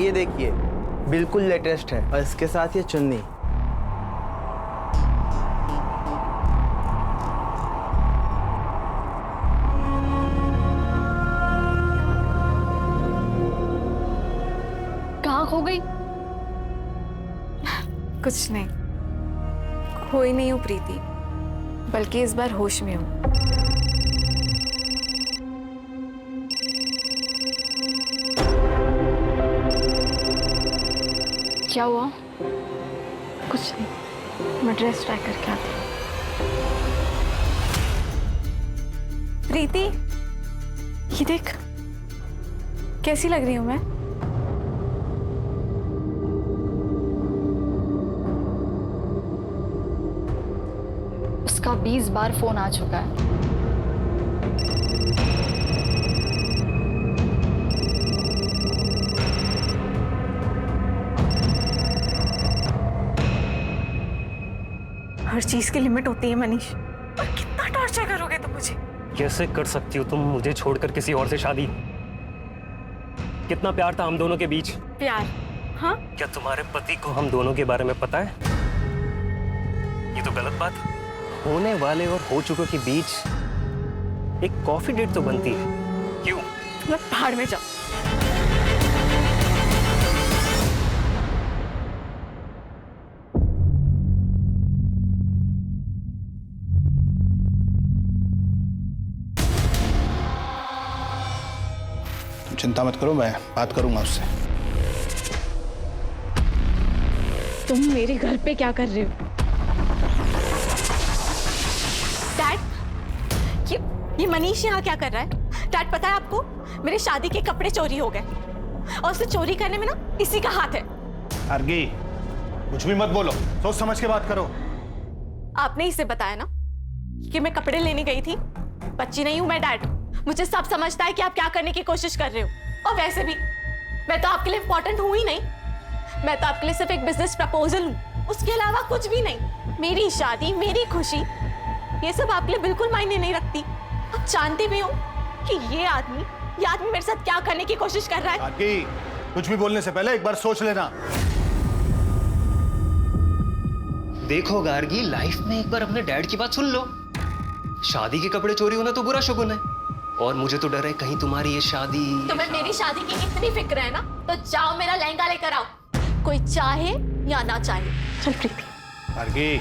ये देखिए, बिल्कुल लेटेस्ट है, और इसके साथ ये चुन्नी। कहाँ खो गई? कुछ नहीं, खोई नहीं हूँ प्रीति, बल्कि इस बार होश में हूँ। क्या हुआ? कुछ नहीं, मैं ड्रेस ट्राई करके आती हूँ। प्रीति, ये देख, कैसी लग रही हूँ मैं? उसका 20 बार फोन आ चुका है। हर चीज की लिमिट होती है मनीष, और कितना टॉर्चर करोगे तुम मुझे? कैसे कर सकती हो तुम मुझे छोड़कर किसी और से शादी? कितना प्यार था हम दोनों के बीच। प्यार? हाँ? क्या तुम्हारे पति को हम दोनों के बारे में पता है? ये तो गलत बात है। होने वाले और हो चुके के बीच एक कॉफी डेट तो बनती है, क्यों? तुम पहाड़ में जाओ। चिंता मत करो, मैं बात करूंगा उससे। तुम मेरे घर पे क्या कर रहे हो? डैड, ये मनीष यहाँ क्या कर रहा है? डैड, पता है आपको, मेरे शादी के कपड़े चोरी हो गए, और उसे चोरी करने में ना इसी का हाथ है। आर्गी, कुछ भी मत बोलो, सोच समझ के बात करो। आपने इसे बताया ना कि मैं कपड़े लेने गई थी? बच्ची नहीं हूं मैं डैड, मुझे सब समझता है कि आप क्या करने की कोशिश कर रहे हो। और वैसे भी मैं तो आपके लिए इंपॉर्टेंट हूं ही नहीं, मैं तो आपके लिए सिर्फ एक बिजनेस प्रपोजल हूं, उसके अलावा कुछ भी नहीं। मेरी शादी, मेरी खुशी, ये सब आपके लिए बिल्कुल मायने नहीं रखती। आप जानते भी हो कि ये आदमी मेरे साथ क्या करने की कोशिश कर रहा है। आर्गी, कुछ भी बोलने से पहले एक बार सोच लेना। देखो गार्गी, लाइफ में एक बार अपने डैड की बात सुन लो। शादी के कपड़े चोरी होना तो बुरा शगुन है, और मुझे तो डर है कहीं तुम्हारी ये शादी। तुम्हें मेरी शादी की इतनी फिक्र है ना, तो जाओ मेरा लहंगा लेकर आओ, कोई चाहे या ना चाहे। चल प्रीति। आर्गी,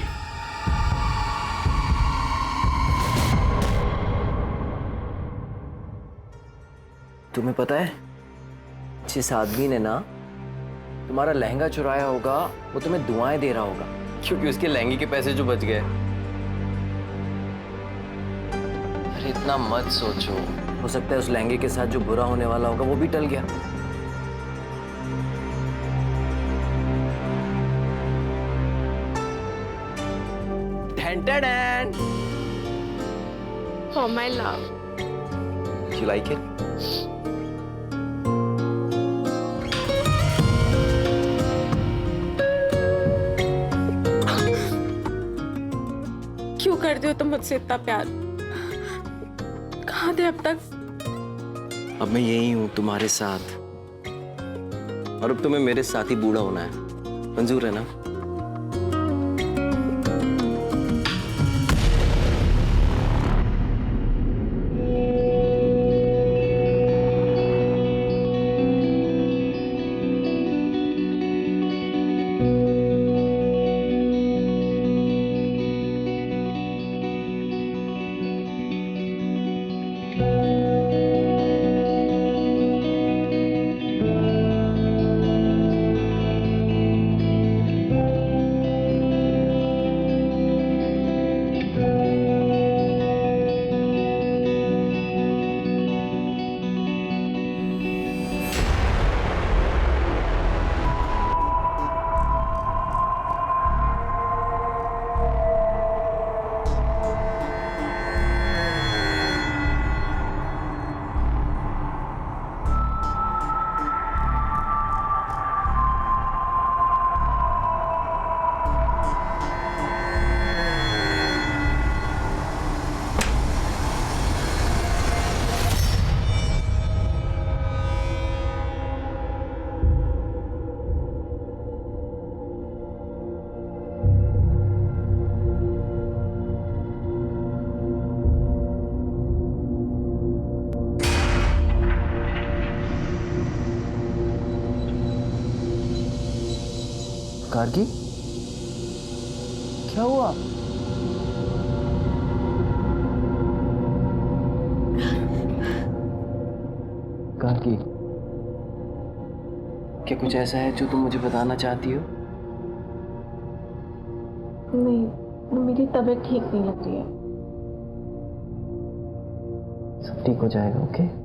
तुम्हें पता है, जिस आदमी ने ना तुम्हारा लहंगा चुराया होगा, वो तुम्हें दुआएं दे रहा होगा, क्योंकि उसके लहंगे के पैसे जो बच गए। अरे इतना मत सोचो, हो सकता है उस लहंगे के साथ जो बुरा होने वाला होगा वो भी टल गया। Dan. Oh my love. You like it? क्यों करते हो तुम मुझसे इतना प्यार? कहाँ थे अब तक? अब मैं यही हूँ तुम्हारे साथ, और अब तुम्हें मेरे साथ ही बूढ़ा होना है। मंजूर है ना? गार्गी, क्या हुआ? गार्गी, क्या कुछ ऐसा है जो तुम मुझे बताना चाहती हो? नहीं, मेरी तबीयत ठीक नहीं लग रही है। सब ठीक हो जाएगा, ओके?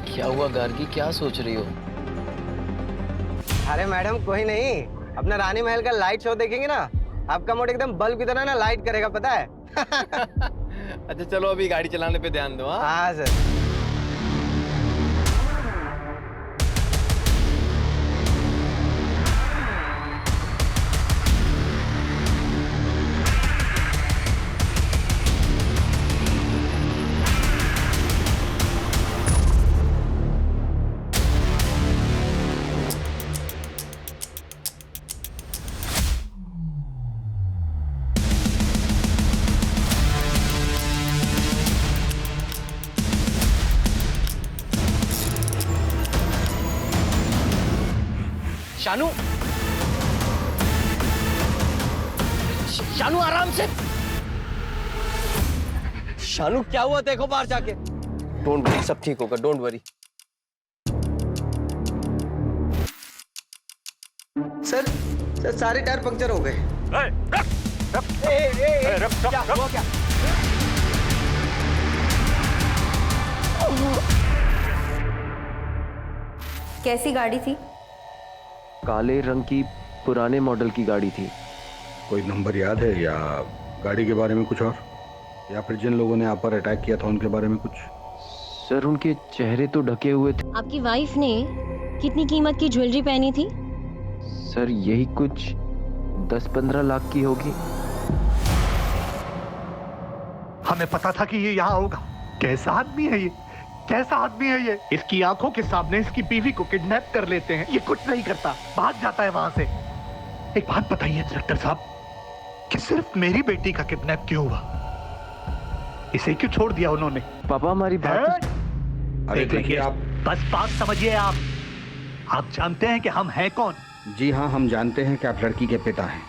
क्या हुआ गार्गी, क्या सोच रही हो? अरे मैडम कोई नहीं, अपना रानी महल का लाइट शो देखेंगे ना, आपका मूड एकदम बल्ब की तरह ना लाइट करेगा, पता है? अच्छा चलो अभी गाड़ी चलाने पे ध्यान दो। हाँ सर। शानू, शानू आराम से। शानू क्या हुआ, देखो बाहर जाके। डोंट वरी, सब ठीक होगा, डोंट वरी। सर सारे टायर पंक्चर हो गए। क्या हुआ क्या? कैसी गाड़ी थी? काले रंग की पुराने मॉडल की गाड़ी थी। कोई नंबर याद है या गाड़ी के बारे में कुछ और, या फिर जिन लोगों ने आप पर अटैक किया था उनके बारे में कुछ? सर उनके चेहरे तो ढके हुए थे। आपकी वाइफ ने कितनी कीमत की ज्वेलरी पहनी थी? सर यही कुछ 10-15 लाख की होगी। हमें पता था कि ये यहाँ होगा। कैसा आदमी है ये, कैसा आदमी है ये? इसकी आंखों के सामने इसकी बीवी को किडनैप कर लेते हैं, ये कुछ नहीं करता, भाग जाता है वहां से। एक बात बताइए इंस्पेक्टर साहब, कि सिर्फ मेरी बेटी का किडनैप क्यों हुआ? इसे क्यों छोड़ दिया उन्होंने? पापा हमारी बात। अरे देखिए आप, बस बात समझिए। आप जानते हैं कि हम हैं कौन? जी हाँ, हम जानते हैं कि आप लड़की के पिता हैं,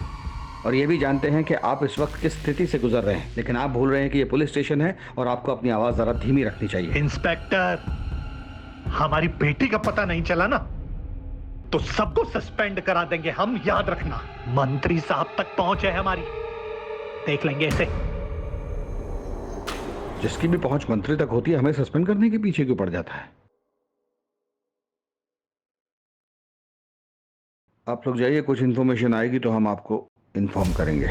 और ये भी जानते हैं कि आप इस वक्त किस स्थिति से गुजर रहे हैं, लेकिन आप भूल रहे हैं कि ये पुलिस स्टेशन है और आपको अपनी आवाज जरा धीमी रखनी चाहिए। इंस्पेक्टर, हमारी बेटी का पता नहीं चला ना तो सबको सस्पेंड करा देंगे हम, याद रखना। मंत्री साहब तक पहुंच है हमारी, देख लेंगे इसे। जिसकी भी पहुंच मंत्री तक होती है, हमें सस्पेंड करने के पीछे क्यों पड़ जाता है? आप लोग जाइए, कुछ इन्फॉर्मेशन आएगी तो हम आपको इन्फॉर्म करेंगे।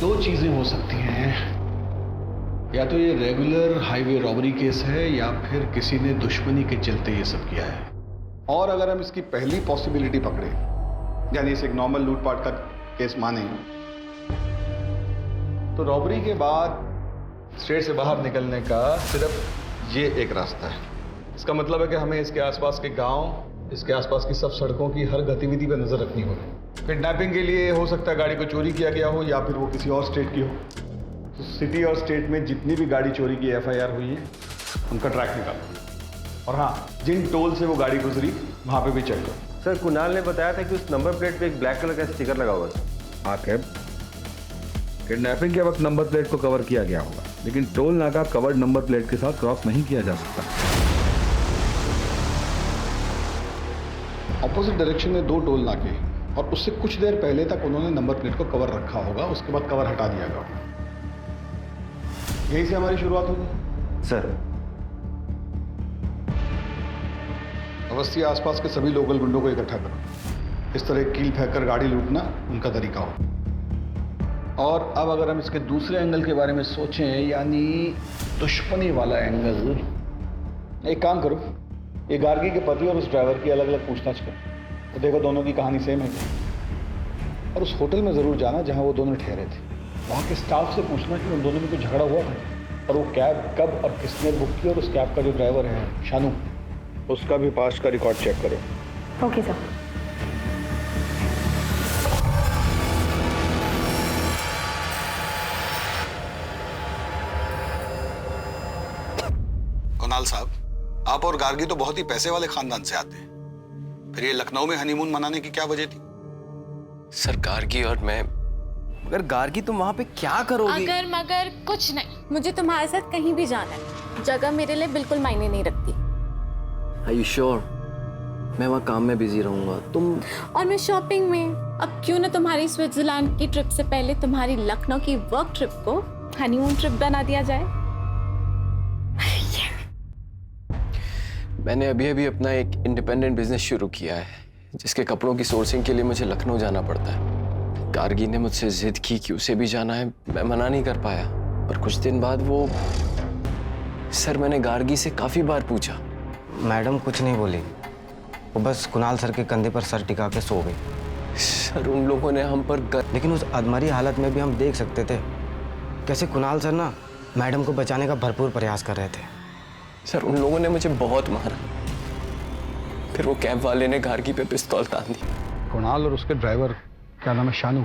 दो चीजें हो सकती हैं, या तो ये रेगुलर हाईवे रॉबरी केस है या फिर किसी ने दुश्मनी के चलते ये सब किया है। और अगर हम इसकी पहली पॉसिबिलिटी पकड़े, यानी इसे एक नॉर्मल लूटपाट का केस माने, तो रॉबरी के बाद स्टेट से बाहर निकलने का सिर्फ ये एक रास्ता है। इसका मतलब है कि हमें इसके आसपास के गांव, इसके आसपास की सब सड़कों की हर गतिविधि पर नजर रखनी होगी। किडनैपिंग के लिए हो सकता है गाड़ी को चोरी किया गया हो या फिर वो किसी और स्टेट की हो। तो सिटी और स्टेट में जितनी भी गाड़ी चोरी की FIR हुई है, उनका ट्रैक निकालो। और हाँ, जिन टोल से वो गाड़ी गुजरी वहां पे भी चेक करो। सर कुणाल ने बताया था कि उस नंबर प्लेट पे एक ब्लैक कलर का स्टिकर लगा हुआ था। आकिब, किडनैपिंग के वक्त नंबर प्लेट को कवर किया गया होगा, लेकिन टोल नाका कवर्ड नंबर प्लेट के साथ क्रॉस नहीं किया जा सकता। ऑपोजिट डायरेक्शन में 2 टोल नाके और उससे कुछ देर पहले तक उन्होंने नंबर प्लेट को कवर रखा होगा, उसके बाद कवर हटा दिया गया। यहीं से हमारी शुरुआत होगी। सर अवस्थी आसपास के सभी लोकल गुंडों को इकट्ठा करो। इस तरह कील फेंककर गाड़ी लूटना उनका तरीका हो। और अब अगर हम इसके दूसरे एंगल के बारे में सोचें, यानी दुश्मनी वाला एंगल, एक काम करो, ये गार्गी के पति और उस ड्राइवर की अलग अलग पूछताछ करो तो देखो दोनों की कहानी सेम है क्या। और उस होटल में ज़रूर जाना जहां वो दोनों ठहरे थे, वहाँ के स्टाफ से पूछना कि उन दोनों में कोई झगड़ा हुआ था और वो कैब कब और किसने बुक की, और उस कैब का जो ड्राइवर है शानू, उसका भी पास्ट का रिकॉर्ड चेक करो। Okay sir. कुणाल साहब, आप और गार्गी तो बहुत ही पैसे वाले खानदान से आते हैं, फिर ये लखनऊ में हनीमून मनाने की क्या वजह थी? सर गार्गी और मैं, मगर गार्गी तुम वहां पे क्या करोगी? अगर मगर कुछ नहीं, मुझे तुम्हारे साथ कहीं भी जाना है। जगह मेरे लिए बिल्कुल मायने नहीं रखती। Are you sure? मैं वहाँ काम में बिजी रहूंगा, तुम और मैं शॉपिंग में। अब क्यों ना तुम्हारी स्विट्जरलैंड की ट्रिप से पहले तुम्हारी लखनऊ की वर्क ट्रिप को हनीमून ट्रिप बना दिया जाए। मैंने अभी अभी अपना एक इंडिपेंडेंट बिजनेस शुरू किया है, जिसके कपड़ों की सोर्सिंग के लिए मुझे लखनऊ जाना पड़ता है। गार्गी ने मुझसे जिद की कि उसे भी जाना है, मैं मना नहीं कर पाया। पर कुछ दिन बाद वो, सर मैंने गार्गी से काफी बार पूछा। मैडम कुछ नहीं बोली, वो बस कुणाल सर के कंधे पर सर टिका के सो गई। सर उन लोगों ने हम पर लेकिन उस अधमरी हालत में भी हम देख सकते थे कैसे कुणाल सर ना मैडम को बचाने का भरपूर प्रयास कर रहे थे। सर उन लोगों ने मुझे बहुत मारा, फिर वो कैब वाले ने गार्गी पे पिस्तौल तान दी। कुणाल और उसके ड्राइवर, क्या नाम है, शानू,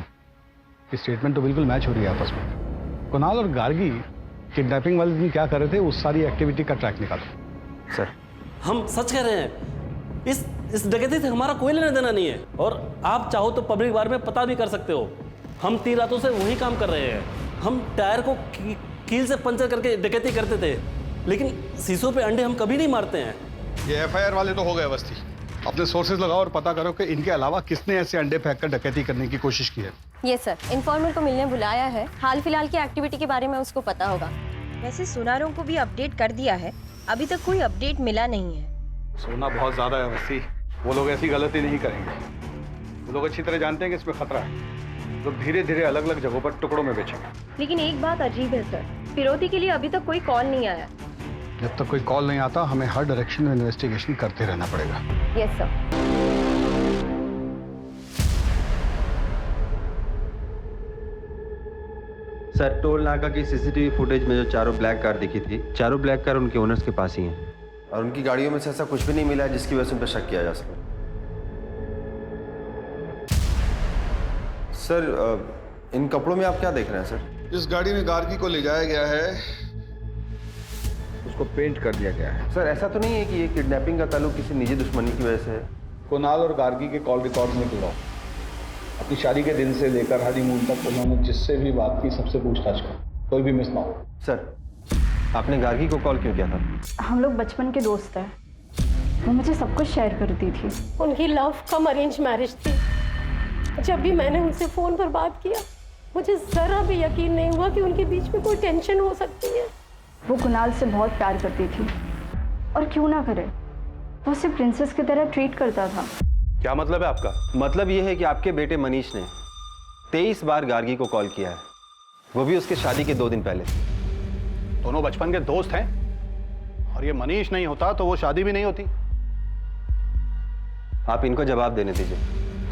की स्टेटमेंट तो बिल्कुल मैच हो रही है आपस में। कुणाल और गार्गी किडनैपिंग वाले दिन क्या कर रहे थे, उस सारी एक्टिविटी का ट्रैक निकालो। सर हम सच कह रहे हैं, इस डकैती से हमारा कोई लेना देना नहीं है, और आप चाहो तो पब्लिक बार में पता भी कर सकते हो। हम 3 रातों से वही काम कर रहे हैं। हम टायर को कील से पंचर करके डकैती करते थे, लेकिन शीशों पे अंडे हम कभी नहीं मारते हैं। ये FIR वाले तो हो गए अवस्थी। अपने सोर्सेज लगाओ और पता करो कि इनके अलावा किसने ऐसे अंडे फेंक कर डकैती करने की कोशिश की है। ये सर, इन्फॉर्मर को मिलने बुलाया है, हाल फिलहाल की एक्टिविटी के बारे में उसको पता होगा। वैसे सुनारों को भी अपडेट कर दिया है, अभी तक कोई अपडेट मिला नहीं है। सोना बहुत ज्यादा है अवस्थी, वो लोग ऐसी गलती नहीं करेंगे। वो लोग अच्छी तरह जानते हैं कि इसमें खतरा है, लोग धीरे धीरे अलग अलग जगहों पर टुकड़ों में बेचेंगे। लेकिन एक बात अजीब है सर, फिरौती के लिए अभी तक कोई कॉल नहीं आया। जब तक कोई कॉल नहीं आता, हमें हर डायरेक्शन में इन्वेस्टिगेशन करते रहना पड़ेगा। Yes sir. सर टोल नाका की CCTV फुटेज में जो चारों ब्लैक कार दिखी थी, चारों ब्लैक कार उनके ओनर्स के पास ही हैं, और उनकी गाड़ियों में से ऐसा कुछ भी नहीं मिला है जिसकी वजह से उन पर शक किया जा सके। सर इन कपड़ों में आप क्या देख रहे हैं सर? जिस गाड़ी में गार्गी को ले जाया गया है उसको पेंट कर दिया गया है। सर ऐसा तो नहीं है कि ये किडनैपिंग का ताल्लुक किसी निजी दुश्मनी की वजह से है? कुणाल और गार्गी के कॉल रिकॉर्ड्स निकलवाओ। अपनी शादी के दिन से लेकर हनीमून तक उन्होंने जिससे भी बात की सबसे पूछताछ करो, कोई भी मिस ना हो। सर आपने गार्गी को कॉल क्यों किया था? हम लोग बचपन के दोस्त हैं, वो मुझे सब कुछ शेयर करती थी। उनकी लव कम अरेंज मैरिज थी। जब भी मैंने उनसे फोन पर बात किया, मुझे जरा भी यकीन नहीं हुआ कि उनके बीच में कोई टेंशन हो सकती है। वो कुणाल से बहुत प्यार करती थी, और क्यों ना करे, वो उसे प्रिंसेस की तरह ट्रीट करता था। क्या मतलब है आपका? मतलब ये है कि आपके बेटे मनीष ने 23 बार गार्गी को कॉल किया है, वो भी उसके शादी के 2 दिन पहले। दोनों बचपन के दोस्त हैं, और ये मनीष नहीं होता तो वो शादी भी नहीं होती। आप इनको जवाब देने दीजिए,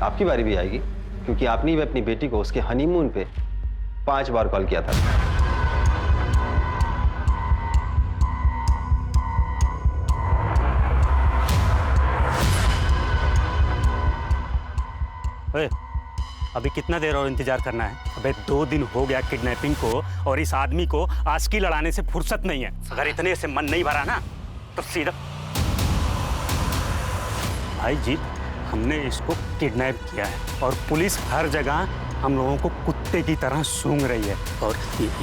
आपकी बारी भी आएगी, क्योंकि आपने भी अपनी बेटी को उसके हनीमून पे 5 बार कॉल किया था। अभी कितना देर और इंतजार करना है? अबे 2 दिन हो गया किडनैपिंग को, और इस आदमी को आशिकी लड़ाने से फुर्सत नहीं है। अगर इतने से मन नहीं भरा ना तो सीधा भाई जी, हमने इसको किडनैप किया है और पुलिस हर जगह हम लोगों को कुत्ते की तरह सूंघ रही है। और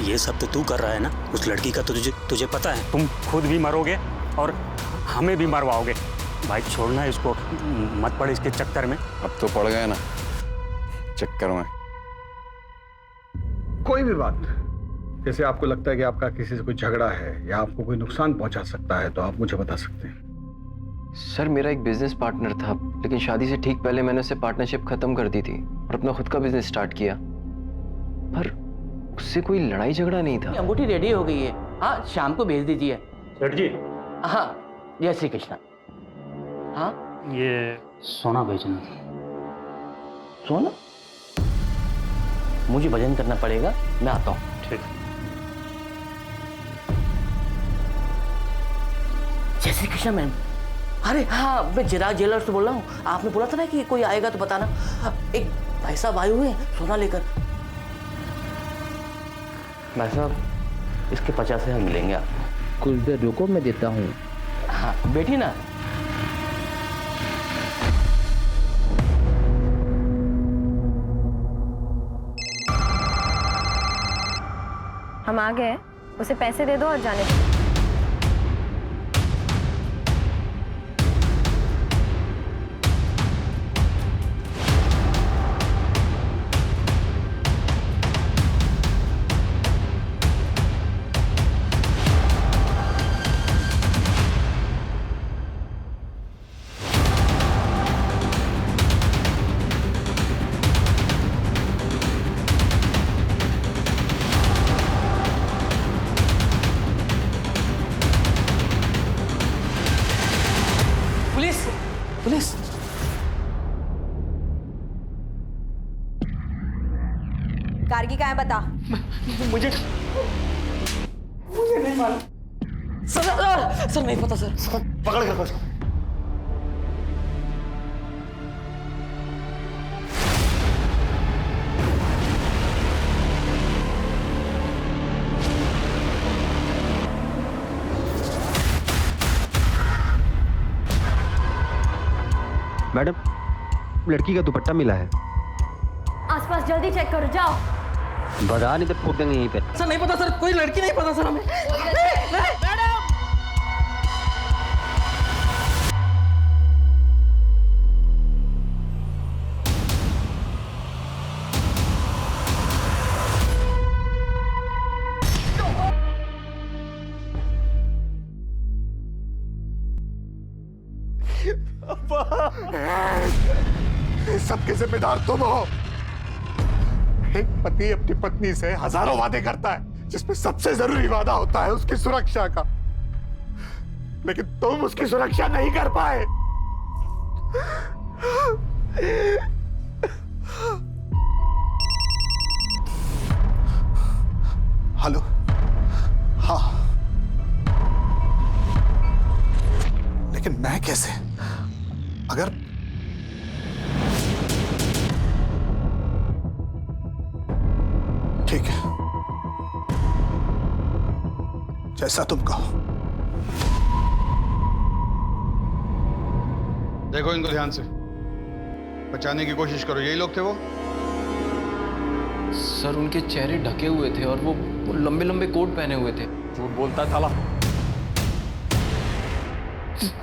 ये सब तो तू कर रहा है ना? उस लड़की का तो तुझे पता है। तुम खुद भी मरोगे और हमें भी मरवाओगे। भाई छोड़ना इसको, मत पड़ इसके चक्कर में। अब तो पड़ गए ना चक्कर में। कोई भी बात, जैसे आपको लगता है कि आपका किसी से कोई झगड़ा है या आपको कोई नुकसान पहुंचा सकता है, तो आप मुझे बता सकते हैं। सर मेरा एक बिजनेस पार्टनर था, लेकिन शादी से ठीक पहले मैंने उससे पार्टनरशिप खत्म कर दी थी और अपना खुद का बिजनेस स्टार्ट किया, पर उससे कोई लड़ाई झगड़ा नहीं था। अंगूठी रेडी हो गई है, हाँ शाम को भेज दीजिए। सेठ जी, हाँ जय श्री कृष्णा। हाँ ये सोना बेचना था। सोना? मुझे भजन करना पड़ेगा, मैं आता हूँ। ठीक। जय श्री कृष्णा मैम। अरे हाँ, मैं चिराग ज्वेलर्स से बोल रहा हूँ। आपने बोला था ना कि कोई आएगा तो बताना। एक भाई साहब आए हुए हैं सोना लेकर। भाई साहब इसके 50,000 मिलेंगे आपको। कुछ देर रुको, मैं देता हूँ। हाँ बैठी ना। हम आ गए, उसे पैसे दे दो और जाने दो। पुलिस! गार्गी कहाँ है बता। मुझे नहीं मालूम सर नहीं पता सर। पकड़ कर मैडम, लड़की का दुपट्टा मिला है। आसपास जल्दी चेक करो, जाओ। भगा नहीं तो ठोक देंगे यहीं पे। सर नहीं पता सर, कोई लड़की नहीं पता सर हमें। मैडम! सबके जिम्मेदार तुम हो। एक पति अपनी पत्नी से हजारों वादे करता है, जिसमें सबसे जरूरी वादा होता है उसकी सुरक्षा का, लेकिन तुम उसकी सुरक्षा नहीं कर पाए। हेलो, हाँ, लेकिन मैं कैसे? अगर ठीक है, जैसा तुम कहो। देखो इनको ध्यान से, बचाने की कोशिश करो। यही लोग थे वो? सर उनके चेहरे ढके हुए थे और वो लंबे लंबे कोट पहने हुए थे। झूठ बोलता है साला।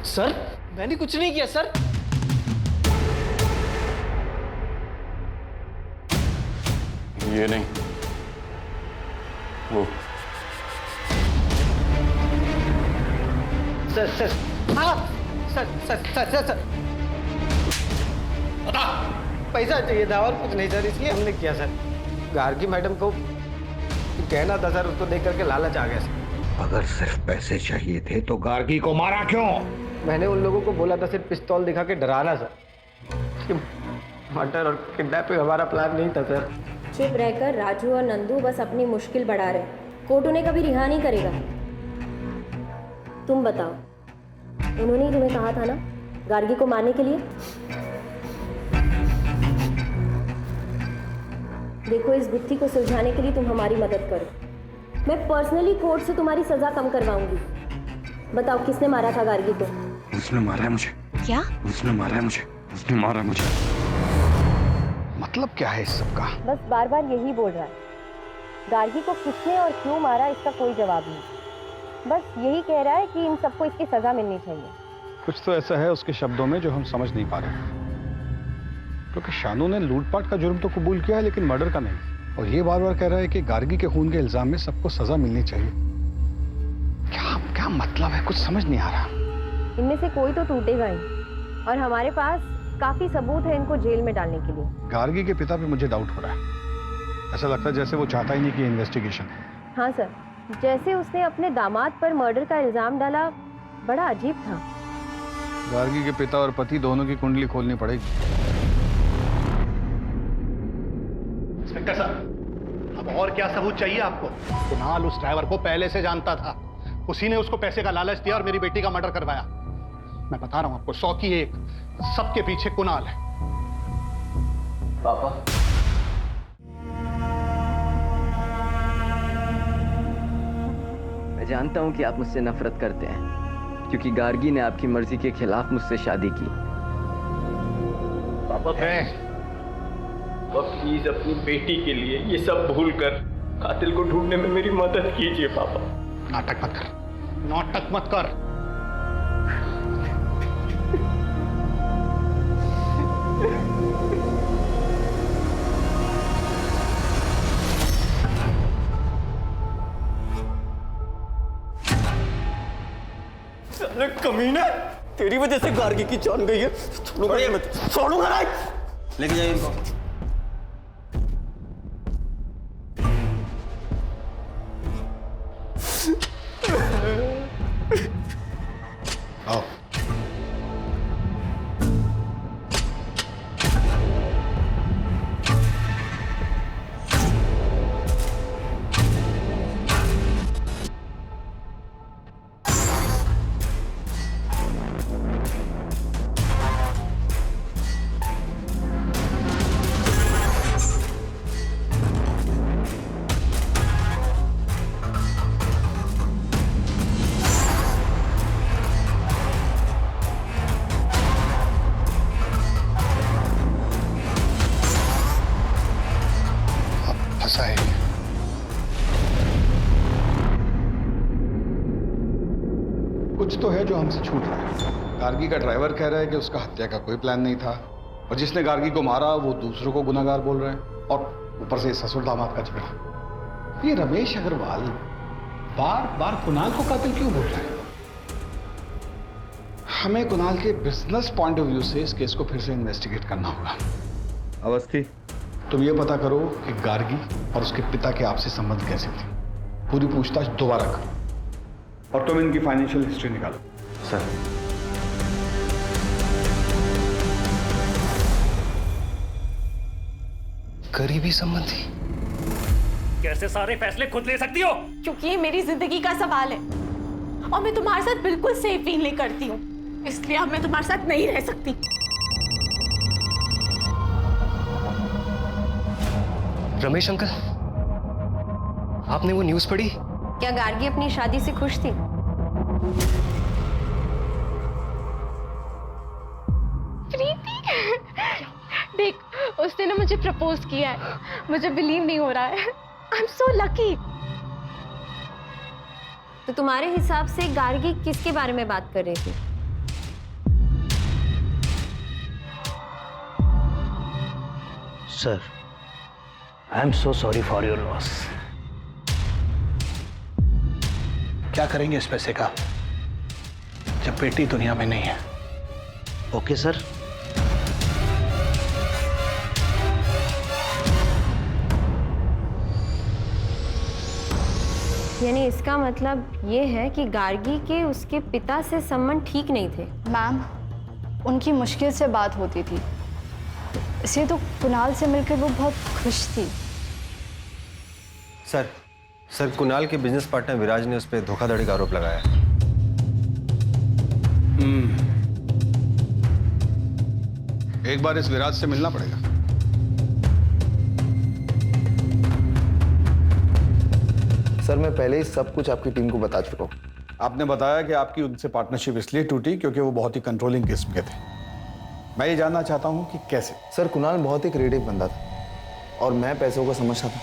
सर मैंने कुछ नहीं किया सर। ये नहीं, वो। सर सर हाँ sir sir sir sir sir बता। पैसा चाहिए था और कुछ नहीं सर, इसलिए हमने किया सर। गार्गी मैडम को कहना था सर, उसको देख करके लालच आ गया सर। अगर सिर्फ पैसे चाहिए थे तो गार्गी को मारा क्यों? मैंने उन लोगों को बोला था सिर्फ पिस्तौल दिखा के डराना सर। मर्डर और किडनैपिंग हमारा प्लान नहीं था सर। चुप रहकर राजू और नंदू बस अपनी मुश्किल बढ़ा रहे। कोर्ट उन्हें कभी रिहा नहीं करेगा। तुम बताओ, उन्होंने ही तुम्हें कहा था ना गार्गी को मारने के लिए? देखो, इस गुत्थी को सुलझाने के लिए तुम हमारी मदद करो। मैं पर्सनली कोर्ट से तुम्हारी सजा कम करवाऊंगी। बताओ किसने मारा था गार्गी को? उसने मारा है मुझे। क्या? उसने मारा है मुझे, उसने मारा मुझे। मतलब क्या है इस सब का? बस बार बार यही बोल रहा है। गार्गी को किसने और क्यों मारा इसका कोई जवाब नहीं, बस यही कह रहा है कि इन सबको इसकी सजा मिलनी चाहिए। कुछ तो ऐसा है उसके शब्दों में जो हम समझ नहीं पा रहे, क्योंकि शानू ने लूटपाट का जुर्म तो कबूल किया है लेकिन मर्डर का नहीं, और ये बार बार कह रहा है कि गार्गी के खून के इल्जाम में सबको सजा मिलनी चाहिए। क्या क्या मतलब है, कुछ समझ नहीं आ रहा। इनमें से कोई तो टूटेगा ही, और हमारे पास काफी सबूत है इनको जेल में डालने के लिए। गार्गी के पिता पे मुझे डाउट हो रहा है। ऐसा लगता है जैसे वो चाहता ही नहीं कि इन्वेस्टिगेशन। हाँ सर, जैसे उसने अपने दामाद पर मर्डर का इल्जाम डाला, बड़ा अजीब था। गार्गी के पिता और पति दोनों की कुंडली खोलनी पड़ेगी। इंस्पेक्टर साहब, अब और क्या सबूत चाहिए आपको? कुणाल उस ड्राइवर को पहले से जानता था, उसी ने उसको पैसे का लालच दिया और मेरी बेटी का मर्डर करवाया। मैं बता रहा हूं आपको, 100 की 1, सबके पीछे कुणाल है। पापा, मैं जानता हूं कि आप मुझसे नफरत करते हैं क्योंकि गार्गी ने आपकी मर्जी के खिलाफ मुझसे शादी की। पापा प्लीज अपनी बेटी के लिए ये सब भूलकर कातिल को ढूंढने में मेरी मदद कीजिए पापा। नाटक मत कर, नाटक मत कर। अरे कमीना, तेरी वजह से गार्गी की जान गई है। छोड़ूंगा नहीं। लेके जाइए इनको। आओ। कुछ तो है जो हमसे छूट रहा है। गार्गी का ड्राइवर कह रहा है कि उसका हत्या का कोई प्लान नहीं था, और जिसने गार्गी को मारा वो दूसरों को गुनाहगार बोल रहे हैं, और ऊपर से ससुर दामाद का झगड़ा। ये रमेश अग्रवाल बार बार कुणाल को कातिल क्यों बोल रहा है? हमें कुणाल के बिजनेस पॉइंट ऑफ व्यू से इस केस को फिर से इन्वेस्टिगेट करना होगा। अवस्थी, तुम ये पता करो कि गार्गी और उसके पिता के आपसी संबंध कैसे थे। पूरी पूछताछ दोबारा करो, और तुम इनकी फाइनेंशियल हिस्ट्री निकालो। सर, करीबी संबंधी? कैसे सारे फैसले खुद ले सकती हो? क्योंकि ये मेरी जिंदगी का सवाल है और मैं तुम्हारे साथ बिल्कुल सेफ फील नहीं करती हूँ, इसलिए अब मैं तुम्हारे साथ नहीं रह सकती। रमेश अंकल, आपने वो न्यूज़ पढ़ी? क्या गार्गी अपनी शादी से खुश थी? प्रीति, देख उसने ना मुझे प्रपोज किया है, मुझे बिलीव नहीं हो रहा है। I am so lucky. तो तुम्हारे हिसाब से गार्गी किसके बारे में बात कर रही थी? Sir, I am so sorry for your loss. क्या करेंगे इस पैसे का जब बेटी दुनिया में नहीं है? Okay sir. यानी इसका मतलब ये है कि गार्गी के उसके पिता से संबंध ठीक नहीं थे। मैम, उनकी मुश्किल से बात होती थी, इसलिए तो कुणाल से मिलकर वो बहुत खुश थी। सर, कुणाल के बिजनेस पार्टनर विराज ने उस पर धोखाधड़ी का आरोप लगाया है। एक बार इस विराज से मिलना पड़ेगा। सर, मैं पहले ही सब कुछ आपकी टीम को बता चुका हूँ। आपने बताया कि आपकी उनसे पार्टनरशिप इसलिए टूटी क्योंकि वो बहुत ही कंट्रोलिंग किस्म के थे। मैं ये जानना चाहता हूँ कि कैसे। सर कुणाल बहुत ही क्रिएटिव बंदा था और मैं पैसों को समझता था,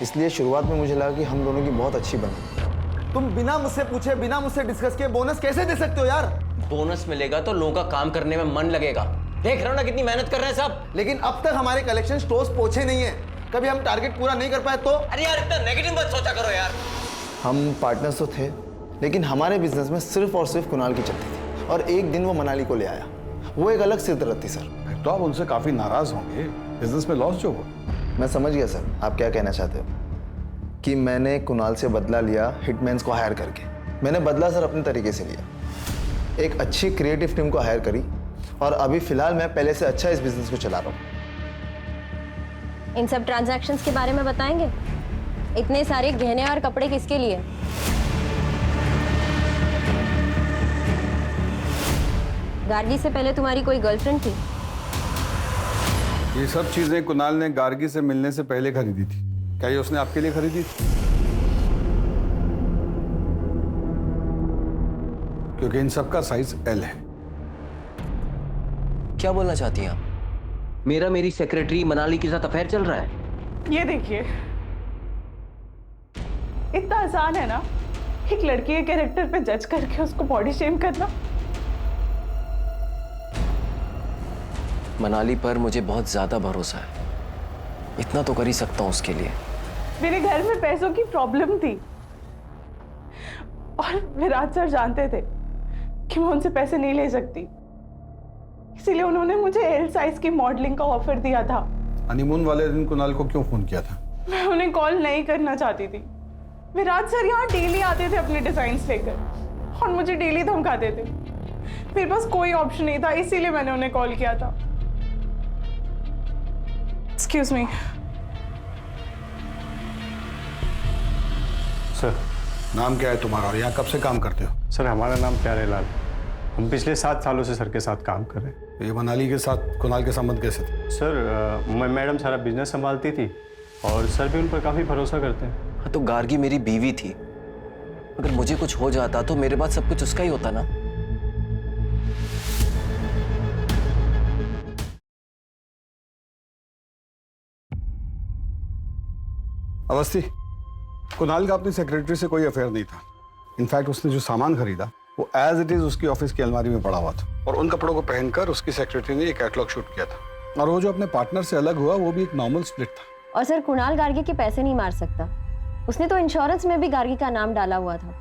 इसलिए शुरुआत में मुझे लगा कि हम दोनों की बहुत अच्छी बनी। तुम बिना मुझसे पूछे, बिना मुझसे डिस्कस किए बोनस कैसे दे सकते हो यार? बोनस मिलेगा तो लोगों का काम करने में मन लगेगा। देख रहे हो ना कितनी मेहनत कर रहे हैं सब। लेकिन अब तक हमारे कलेक्शन स्टोर्स पहुंचे नहीं है। कभी हम टारगेट पूरा नहीं कर पाए तो? अरे यार इतना नेगेटिव मत सोचा करो यार। हम पार्टनर्स तो थे, लेकिन हमारे बिजनेस में सिर्फ और सिर्फ कुणाल की चलती थी और एक दिन वो मनाली को ले आया। वो एक अलग सिरदर्द थी सर। तो आप उनसे काफी नाराज होंगे, बिजनेस में लॉस जो हुआ। मैं समझ गया सर आप क्या कहना चाहते हो, कि मैंने कुणाल से बदला लिया हिटमैन्स को हायर करके। मैंने बदला सर अपने तरीके से लिया, एक अच्छी क्रिएटिव टीम को हायर करी और अभी फिलहाल मैं पहले से अच्छा इस बिजनेस को चला रहा हूँ। इन सब ट्रांजैक्शंस के बारे में बताएंगे? इतने सारे गहने और कपड़े किसके लिए? गार्गी से पहले तुम्हारी कोई गर्लफ्रेंड थी? ये सब चीजें कुणाल ने गार्गी से मिलने से पहले खरीदी थी। क्या ये उसने आपके लिए खरीदी थी? क्योंकि इन सब का साइज एल है। क्या बोलना चाहती हैं आप? मेरा मेरी सेक्रेटरी मनाली के साथ अफेयर चल रहा है। ये देखिए, इतना आसान है ना एक लड़की के कैरेक्टर पे जज करके उसको बॉडी शेम करना। मनाली पर मुझे बहुत ज्यादा भरोसा है, इतना तो कर ही सकता हूं उसके लिए। मेरे घर में पैसों की प्रॉब्लम थी और विराट सर जानते थे कि मैं उनसे पैसे नहीं ले सकती, इसीलिए उन्होंने मुझे एल साइज की मॉडलिंग का ऑफर दिया था। हनीमून वाले दिन कुणाल को क्यों फोन किया था? मैं उन्हें कॉल नहीं करना चाहती थी। विराट सर यहाँ डेली आते थे अपने डिजाइन्स लेकर और मुझे डेली धमकाते थे। मेरे पास कोई ऑप्शन नहीं था, इसीलिए मैंने उन्हें कॉल किया था। Excuse me sir. नाम क्या है तुम्हारा और यहाँ कब से काम करते हो? सर हमारा नाम प्यारेलाल। हम पिछले 7 सालों से सर के साथ काम कर रहे हैं। ये मनाली के साथ कुणाल के संबंध कैसे थे? सर मैडम सारा बिजनेस संभालती थी और सर भी उन पर काफ़ी भरोसा करते हैं। हाँ तो गार्गी मेरी बीवी थी, अगर मुझे कुछ हो जाता तो मेरे बाद सब कुछ उसका ही होता ना। अवस्थी, कुणाल का अपनी सेक्रेटरी से कोई अफेयर नहीं था। इनफैक्ट उसने जो सामान खरीदा वो एज इट इज उसकी ऑफिस की अलमारी में पड़ा हुआ था और उन कपड़ों को पहनकर उसकी सेक्रेटरी ने एक कैटलॉग शूट किया था। और वो जो अपने पार्टनर से अलग हुआ वो भी एक नॉर्मल स्प्लिट था। और सर कुणाल गार्गी के पैसे नहीं मार सकता, उसने तो इंश्योरेंस में भी गार्गी का नाम डाला हुआ था।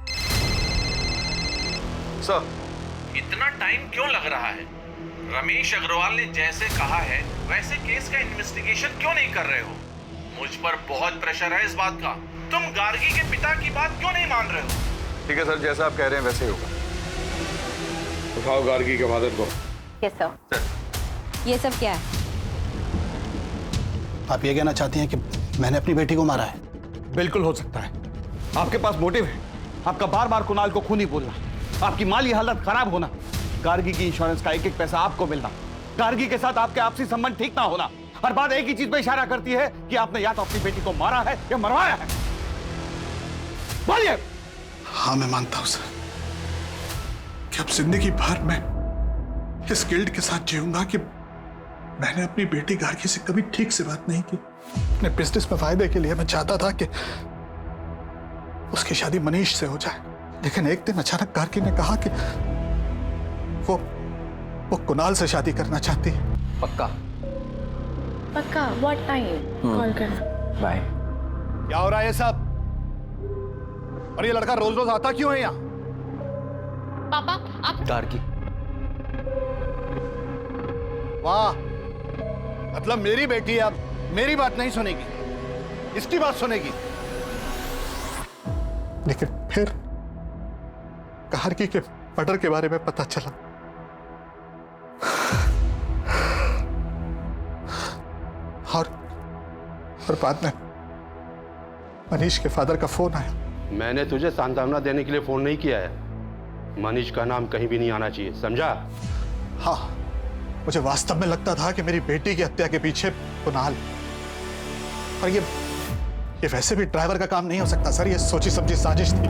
सर, इतना टाइम क्यों लग रहा है? रमेश अग्रवाल ने जैसे कहा है वैसे केस का इन्वेस्टिगेशन क्यों नहीं कर रहे हो? मुझ पर बहुत प्रेशर है इस बात का। तुम गार्गी के पिता की बात क्यों नहीं मान रहे हो? ठीक है सर, जैसा आप कह रहे हैं वैसे ही होगा। उठाओ गार्गी के फादर को। Yes sir. ये सब क्या है? आप ये कहना चाहती हैं कि मैंने अपनी बेटी को मारा है? बिल्कुल हो सकता है। आपके पास मोटिव है, आपका बार बार कुणाल को खूनी बोलना, आपकी माली हालत खराब होना, गार्गी की इंश्योरेंस का एक एक पैसा आपको मिलना, गार्गी के साथ आपके आपसी संबंध ठीक ना होना। हर बात एक ही चीज पे इशारा करती है कि आपने या तो अपनी बेटी को मारा है या मरवाया है। बोलिए। हाँ मैं मानता हूं सर कि अब जिंदगी भर मैं इस गिल्ट के साथ जीऊंगा कि मैंने अपनी बेटी गार्गी से कभी ठीक से बात नहीं की। अपने बिजनेस में फायदे के लिए मैं चाहता था कि उसकी शादी मनीष से हो जाए, लेकिन एक दिन अचानक गार्गी ने कहा कि वो कुणाल से शादी करना चाहती है। पक्का? पक्का। What time? कॉल करना। बाय। क्या हो रहा है ये सब? और ये लड़का रोज रोज आता क्यों है यहाँ? पापा आप। गार्गी। वाह, मतलब मेरी बेटी अब मेरी बात नहीं सुनेगी, इसकी बात सुनेगी। लेकिन फिर गार्गी के मर्डर के बारे में पता चला और बाद में मनीष के फादर का फोन आया। मैंने तुझे सांत्वना देने के लिए फोन नहीं किया है। मनीष का नाम कहीं भी नहीं आना चाहिए, समझा? हाँ, मुझे वास्तव में लगता था कि मेरी बेटी की हत्या के पीछे कुणाल, और ये वैसे भी ड्राइवर का काम नहीं हो सकता सर, ये सोची समझी साजिश थी।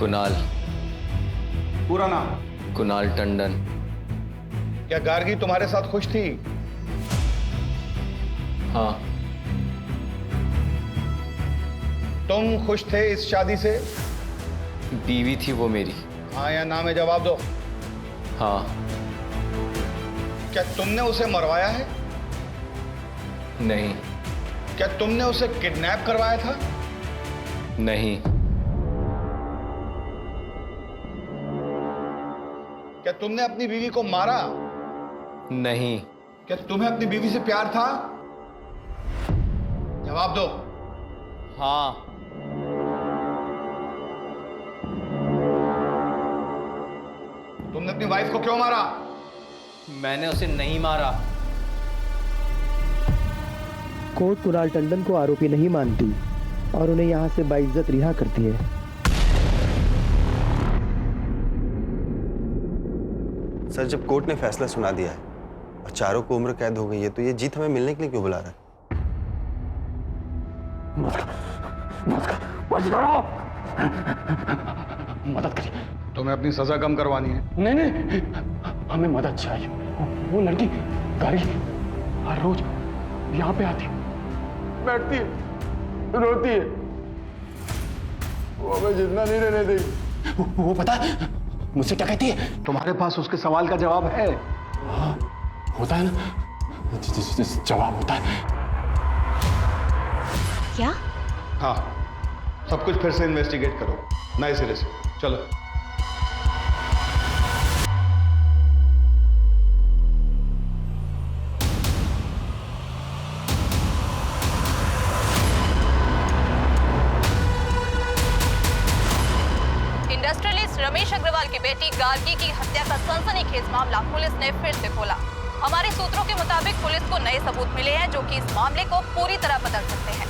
कुणाल। पूरा नाम? कुणाल टंडन। क्या गार्गी तुम्हारे साथ खुश थी? हाँ। तुम खुश थे इस शादी से? बीवी थी वो मेरी। हाँ या ना में जवाब दो। हाँ। क्या तुमने उसे मरवाया है? नहीं। क्या तुमने उसे किडनैप करवाया था? नहीं। क्या तुमने अपनी बीवी को मारा? नहीं। क्या तुम्हें अपनी बीवी से प्यार था? जवाब दो। हाँ। तुमने अपनी वाइफ को क्यों मारा? मैंने उसे नहीं मारा। कोर्ट कुणाल टंडन को आरोपी नहीं मानती और उन्हें यहां से बाइज्जत रिहा करती है। सर, जब कोर्ट ने फैसला सुना दिया है और चारों को उम्र कैद हो गई है, तो ये जीत हमें मिलने के लिए क्यों बुला रहा है? मदद करिए। तुम्हें अपनी सजा कम करवानी है? नहीं नहीं, हमें मदद चाहिए। वो लड़की गाड़ी हर रोज यहाँ पे आती, बैठती है, रोती है, वो हमें जिंदा नहीं रहने देगी। वो पता है मुझसे क्या कहती है? तुम्हारे पास उसके सवाल का जवाब है? हाँ, होता है ना, जवाब होता है। क्या? हाँ, सब कुछ फिर से इन्वेस्टिगेट करो नए सिरे से। चलो। इंडस्ट्रियलिस्ट रमेश अग्रवाल की बेटी गार्गी की हत्या का सनसनीखेज मामला पुलिस ने फिर से खोला। हमारे सूत्रों के मुताबिक पुलिस को नए सबूत मिले हैं जो कि इस मामले को पूरी तरह बदल सकते हैं।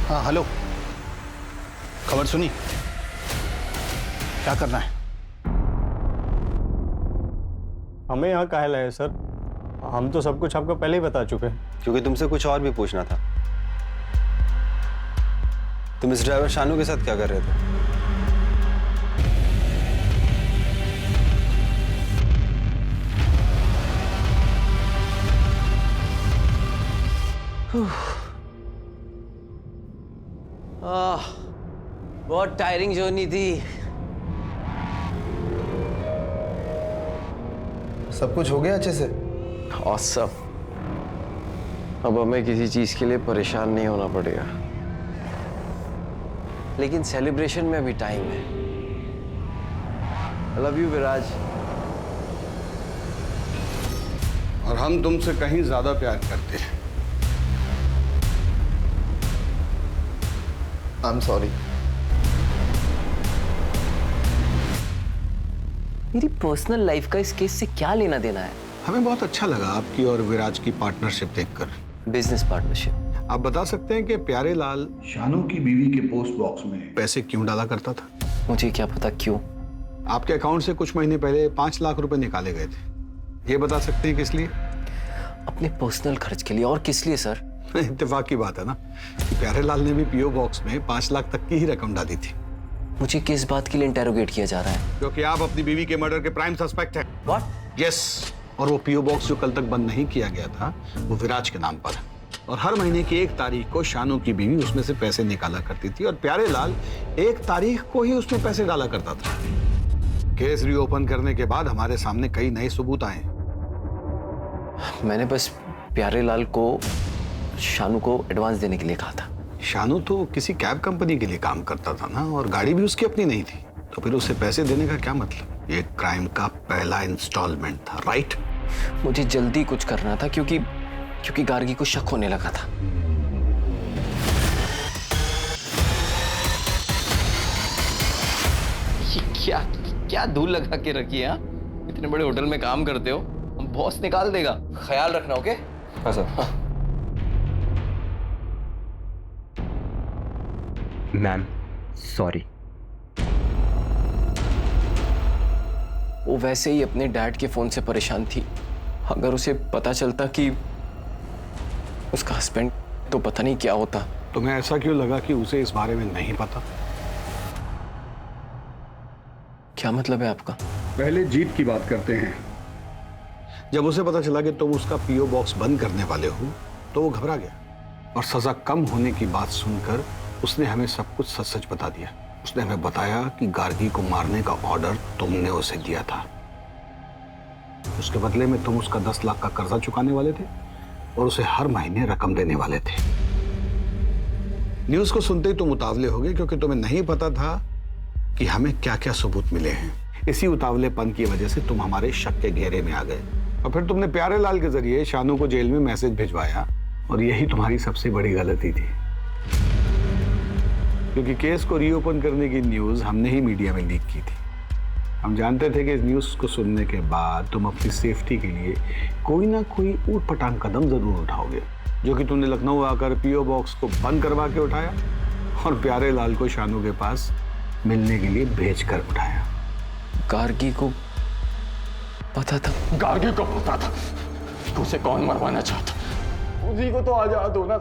हाँ हेलो, खबर सुनी? क्या करना है? हमें यहाँ काहे लाए सर? हम तो सब कुछ आपको पहले ही बता चुके हैं। क्योंकि तुमसे कुछ और भी पूछना था। तुम इस ड्राइवर शानू के साथ क्या कर रहे थे? बहुत टायरिंग जर्नी थी। सब कुछ हो गया अच्छे से? ऑसम। अब हमें किसी चीज के लिए परेशान नहीं होना पड़ेगा। लेकिन सेलिब्रेशन में अभी टाइम है। आई लव यू विराज। और हम तुमसे कहीं ज्यादा प्यार करते हैं। I am sorry. मेरी पर्सनल लाइफ का इस केस से क्या लेना देना है? हमें बहुत अच्छा लगा आपकी और विराज की पार्टनरशिप देखकर। Business partnership. आप बता सकते हैं कि प्यारे लाल शानू की बीवी के पोस्ट बॉक्स में पैसे क्यों डाला करता था? मुझे क्या पता क्यों। आपके अकाउंट से कुछ महीने पहले 5 लाख रुपए निकाले गए थे। ये बता सकते हैं किस लिए? अपने पर्सनल खर्च के लिए। और किस लिए सर? इत्तेफाक की बात है ना कि प्यारे लाल ने भी पीओ बॉक्स में 5 लाख तक की ही रकम डाली थी। मुझे किस बात के लिए इंटेरोगेट किया जा रहा है? क्योंकि आप अपनी बीवी के मर्डर के प्राइम सस्पेक्ट हैं। व्हाट? यस। और वो पीओ बॉक्स जो कल तक बंद नहीं किया गया था वो विराज के नाम पर है। और हर महीने की 1 तारीख को शानू की बीवी उसमें से पैसे निकाला करती थी और प्यारे लाल 1 तारीख को ही उसमें पैसे डाला करता था। केस रीओपन करने के बाद हमारे सामने कई नए सबूत आए। मैंने बस प्यारे लाल को शानू को एडवांस देने के लिए कहा था। शानू तो किसी कैब कंपनी के लिए काम करता था ना, और गाड़ी भी उसकी अपनी नहीं थी, तो फिर उसे पैसे देने का क्या मतलब? ये क्राइम का पहला इंस्टॉलमेंट था, राइट? मुझे जल्दी कुछ करना था क्योंकि गार्गी को शक होने लगा था। ये क्या धूल लगा के रखी है? इतने बड़े होटल में काम करते हो, बॉस निकाल देगा। ख्याल रखना, ओके? हाँ सर। हाँ। Ma'am sorry. वो वैसे ही अपने डैड के फोन से परेशान थी। अगर उसे पता चलता कि उसका हस्बैंड, तो पता नहीं क्या होता। तुम्हें ऐसा क्यों लगा कि उसे इस बारे में नहीं पता? क्या मतलब है आपका? पहले जीत की बात करते हैं। जब उसे पता चला कि तुम उसका पीओ बॉक्स बंद करने वाले हो तो वो घबरा गया और सजा कम होने की बात सुनकर उसने हमें सब कुछ सच सच बता दिया। उसने हमें बताया कि गार्गी को मारने का ऑर्डर तुमने उसे दिया था। उसके बदले में तुम उसका 10 लाख का कर्जा चुकाने वाले थे और उसे हर महीने रकम देने वाले थे। न्यूज़ को सुनते ही तुम उतावले हो गए क्योंकि तुम्हें नहीं पता था कि हमें क्या क्या सबूत मिले हैं। इसी उतावलेपन की वजह से तुम हमारे शक के घेरे में आ गए और फिर तुमने प्यारे लाल के जरिए शानू को जेल में मैसेज भिजवाया और यही तुम्हारी सबसे बड़ी गलती थी, क्योंकि केस को रीओपन करने की न्यूज़ हमने ही मीडिया में लीक की थी। हम जानते थे कि इस न्यूज़ को सुनने के बाद तुम अपनी सेफ्टी के लिए कोई ना कोई ऊटपटांग कदम जरूर उठाओगे, जो कि तुमने लखनऊ आकर पीओ बॉक्स को बंद करवा के उठाया और प्यारे लाल को शानू के पास मिलने के लिए भेज कर उठाया। गार्गी को पता था? गार्गी को पता था। तो उसे कौन मरवाना चाहता? उसी को तो आजाद होना,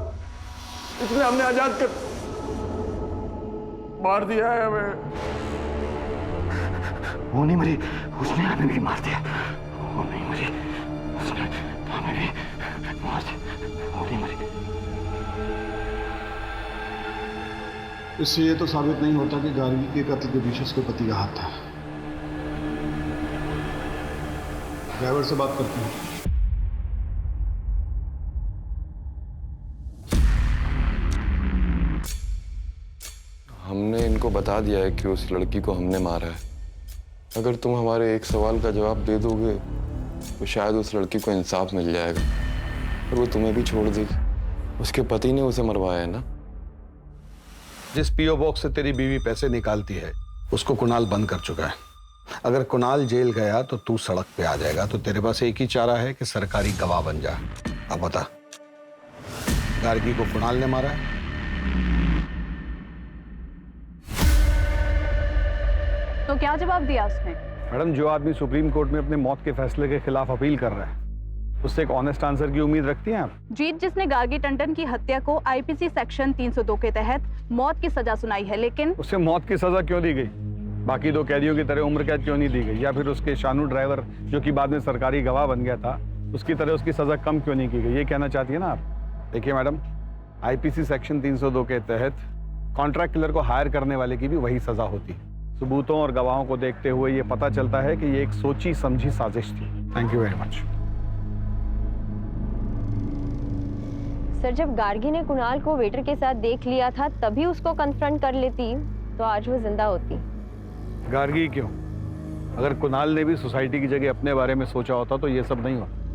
इसलिए हमने आजाद कर मार दिया है हमें। वो नहीं मरी, उसने हमें भी मार दिया। वो नहीं मरी, उसने हमें भी मार दिया। वो नहीं मरी। इससे ये तो साबित नहीं होता कि गार्गी के कत्ल के पीछे उसके पति का हाथ था। ड्राइवर से बात करते हैं। हमने इनको बता दिया है कि उस लड़की को हमने मारा है। अगर तुम हमारे एक सवाल का जवाब दे दोगे तो शायद उस लड़की को इंसाफ मिल जाएगा और वो तुम्हें भी छोड़ देगी। उसके पति ने उसे मरवाया है ना? जिस पीओ बॉक्स से तेरी बीवी पैसे निकालती है उसको कुणाल बंद कर चुका है। अगर कुणाल जेल गया तो तू सड़क पे आ जाएगा, तो तेरे पास एक ही चारा है कि सरकारी गवाह बन जा। अब बता, गार्गी को कुणाल ने मारा है? तो क्या जवाब दिया उसने? मैडम, जो आदमी सुप्रीम कोर्ट में अपने मौत के फैसले के खिलाफ अपील कर रहा है उससे एक ऑनेस्ट आंसर की उम्मीद रखती हैं आप? जीत जिसने गार्गी टंडन की हत्या को आईपीसी सेक्शन 302 के तहत मौत की सजा सुनाई है, लेकिन उसे मौत की सजा क्यों दी गई? बाकी दो कैदियों की तरह उम्र कैद क्यों नहीं दी गई? या फिर उसके शानू ड्राइवर जो कि बाद में सरकारी गवाह बन गया था उसकी तरह उसकी सजा कम क्यों नहीं की गई? ये कहना चाहती है ना आप? देखिए मैडम, आईपीसी सेक्शन 302 के तहत कॉन्ट्रैक्ट किलर को हायर करने वाले की भी वही सजा होती है। सबूतों और गवाहों को देखते हुए ये पता चलता है कि ये एक सोची समझी साजिश थी। Thank you very much. Sir, जब गार्गी ने कुणाल को वेटर के साथ देख लिया था तभी उसको कन्फ्रंट कर लेती तो आज वो जिंदा होती। गार्गी क्यों? अगर कुणाल ने भी सोसाइटी की जगह अपने बारे में सोचा होता तो ये सब नहीं होता।